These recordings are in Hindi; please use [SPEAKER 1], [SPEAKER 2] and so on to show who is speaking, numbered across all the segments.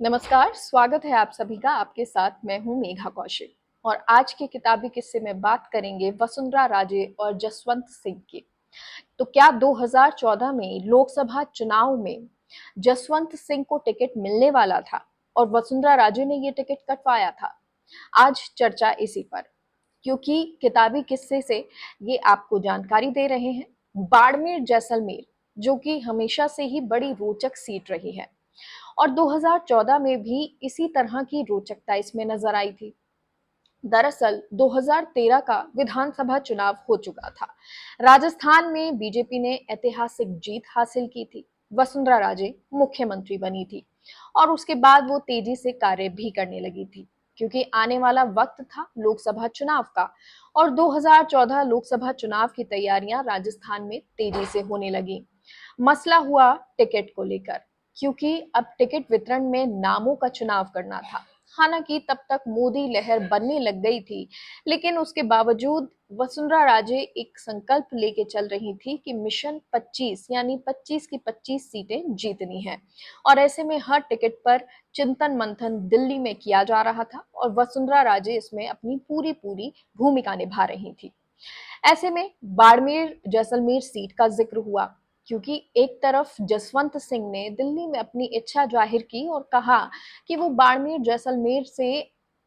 [SPEAKER 1] नमस्कार, स्वागत है आप सभी का। आपके साथ मैं हूं मेघा कौशिक और आज के किताबी किस्से में बात करेंगे वसुंधरा राजे और जसवंत सिंह की। तो क्या 2014 में लोकसभा चुनाव में जसवंत सिंह को टिकट मिलने वाला था और वसुंधरा राजे ने ये टिकट कटवाया था? आज चर्चा इसी पर, क्योंकि किताबी किस्से से ये आपको जानकारी दे रहे हैं। बाड़मेर जैसलमेर, जो कि हमेशा से ही बड़ी रोचक सीट रही है और 2014 में भी इसी तरह की रोचकता इसमें नजर आई थी। दरअसल 2013 का विधानसभा चुनाव हो चुका था। राजस्थान में बीजेपी ने ऐतिहासिक जीत हासिल की थी। वसुंधरा राजे मुख्यमंत्री बनी थी और उसके बाद वो तेजी से कार्य भी करने लगी थी, क्योंकि आने वाला वक्त था लोकसभा चुनाव का और 2014 लोकसभा चुनाव की तैयारियां राजस्थान में तेजी से होने लगी। मसला हुआ टिकट को लेकर, क्योंकि अब टिकट वितरण में नामों का चुनाव करना था। हालांकि तब तक मोदी लहर बनने लग गई थी, लेकिन उसके बावजूद वसुंधरा राजे एक संकल्प लेके चल रही थी कि मिशन 25 यानी 25 की 25 सीटें जीतनी है और ऐसे में हर टिकट पर चिंतन मंथन दिल्ली में किया जा रहा था और वसुंधरा राजे इसमें अपनी पूरी पूरी भूमिका निभा रही थी। ऐसे में बाड़मेर जैसलमेर सीट का जिक्र हुआ, क्योंकि एक तरफ जसवंत सिंह ने दिल्ली में अपनी इच्छा जाहिर की और कहा कि वो बाड़मेर जैसलमेर से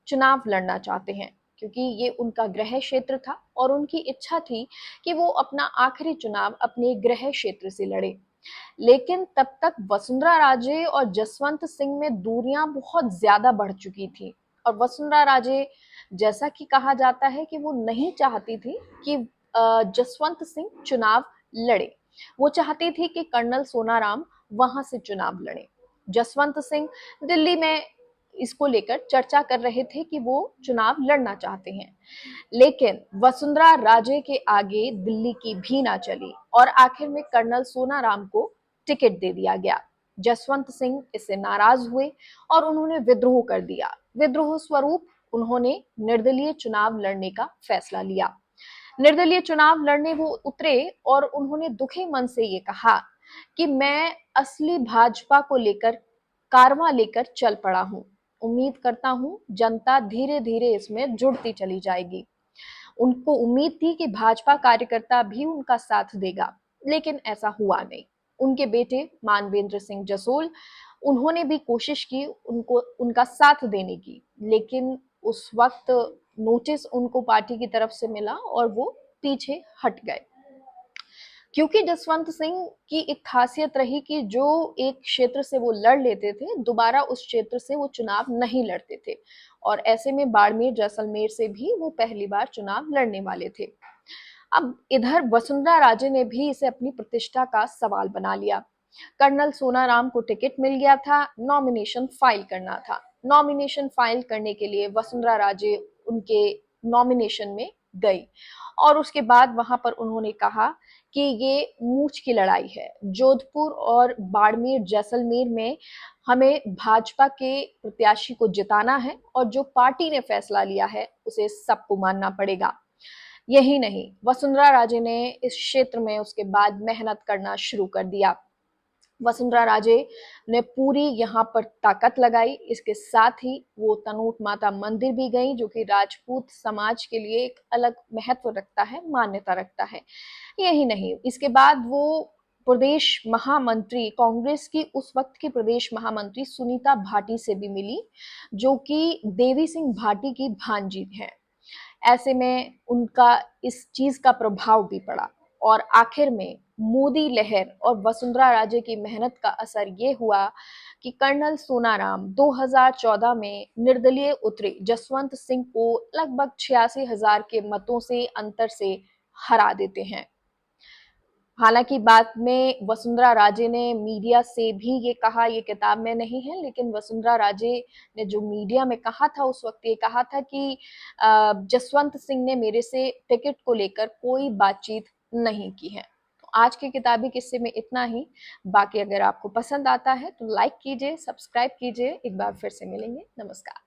[SPEAKER 1] चुनाव लड़ना चाहते हैं, क्योंकि ये उनका गृह क्षेत्र था और उनकी इच्छा थी कि वो अपना आखिरी चुनाव अपने गृह क्षेत्र से लड़े। लेकिन तब तक वसुंधरा राजे और जसवंत सिंह में दूरियां बहुत ज्यादा बढ़ चुकी थी और वसुंधरा राजे, जैसा कि कहा जाता है कि वो नहीं चाहती थी कि जसवंत सिंह चुनाव लड़े। वो चाहती थी कि कर्नल सोनाराम वहां से चुनाव लड़े। जसवंत सिंह दिल्ली में इसको लेकर चर्चा कर रहे थे कि वो चुनाव लड़ना चाहते हैं, लेकिन वसुंधरा राजे के आगे दिल्ली की भी ना चली और आखिर में कर्नल सोनाराम को टिकट दे दिया गया। जसवंत सिंह इससे नाराज हुए और उन्होंने विद्रोह कर दिया। विद्रोह स्वरूप उन्होंने निर्दलीय चुनाव लड़ने का फैसला लिया। निर्दलीय चुनाव लड़ने वो उतरे और उन्होंने दुखे मन से ये कहा कि मैं असली भाजपा को लेकर कारवां लेकर चल पड़ा हूं। उम्मीद करता हूं जनता धीरे धीरे इसमें जुड़ती चली जाएगी। उनको उम्मीद थी कि भाजपा कार्यकर्ता भी उनका साथ देगा, लेकिन ऐसा हुआ नहीं। उनके बेटे मानवेंद्र सिंह जसोल, उन्होंने भी कोशिश की उनको उनका साथ देने की, लेकिन उस वक्त नोटिस उनको पार्टी की तरफ से मिला और वो पीछे हट गए। क्योंकि जसवंत सिंह की एक खासियत रही कि जो एक क्षेत्र से वो लड़ लेते थे, दोबारा उस क्षेत्र से वो चुनाव नहीं लड़ते थे और ऐसे में बाड़मेर जैसलमेर से भी वो पहली बार चुनाव लड़ने वाले थे। अब इधर वसुंधरा राजे ने भी इसे अपनी प्रतिष्ठा का सवाल बना लिया। कर्नल सोनाराम को टिकट मिल गया था, नॉमिनेशन फाइल करना था। नॉमिनेशन फाइल करने के लिए वसुंधरा राजे उनके नॉमिनेशन में गई और उसके बाद वहां पर उन्होंने कहा कि ये मूंछ की लड़ाई है। जोधपुर और बाड़मेर जैसलमेर में हमें भाजपा के प्रत्याशी को जिताना है और जो पार्टी ने फैसला लिया है उसे सबको मानना पड़ेगा। यही नहीं, वसुंधरा राजे ने इस क्षेत्र में उसके बाद मेहनत करना शुरू कर दिया। वसुंधरा राजे ने पूरी यहाँ पर ताकत लगाई। इसके साथ ही वो तनोट माता मंदिर भी गई, जो कि राजपूत समाज के लिए एक अलग महत्व रखता है, मान्यता रखता है। यही नहीं, इसके बाद वो प्रदेश महामंत्री, कांग्रेस की उस वक्त की प्रदेश महामंत्री सुनीता भाटी से भी मिली, जो कि देवी सिंह भाटी की भांजी है। ऐसे में उनका इस चीज का प्रभाव भी पड़ा और आखिर में मोदी लहर और वसुंधरा राजे की मेहनत का असर ये हुआ कि कर्नल सोनाराम 2014 में निर्दलीय उतरे जसवंत सिंह को लगभग 86,000 के मतों से अंतर से हरा देते हैं। हालांकि बाद में वसुंधरा राजे ने मीडिया से भी ये कहा, ये किताब में नहीं है, लेकिन वसुंधरा राजे ने जो मीडिया में कहा था उस वक्त ये कहा था कि जसवंत सिंह ने मेरे से टिकट को लेकर कोई बातचीत नहीं की है। तो आज के किताबी किस्से में इतना ही। बाकी अगर आपको पसंद आता है तो लाइक कीजिए, सब्सक्राइब कीजिए। एक बार फिर से मिलेंगे। नमस्कार।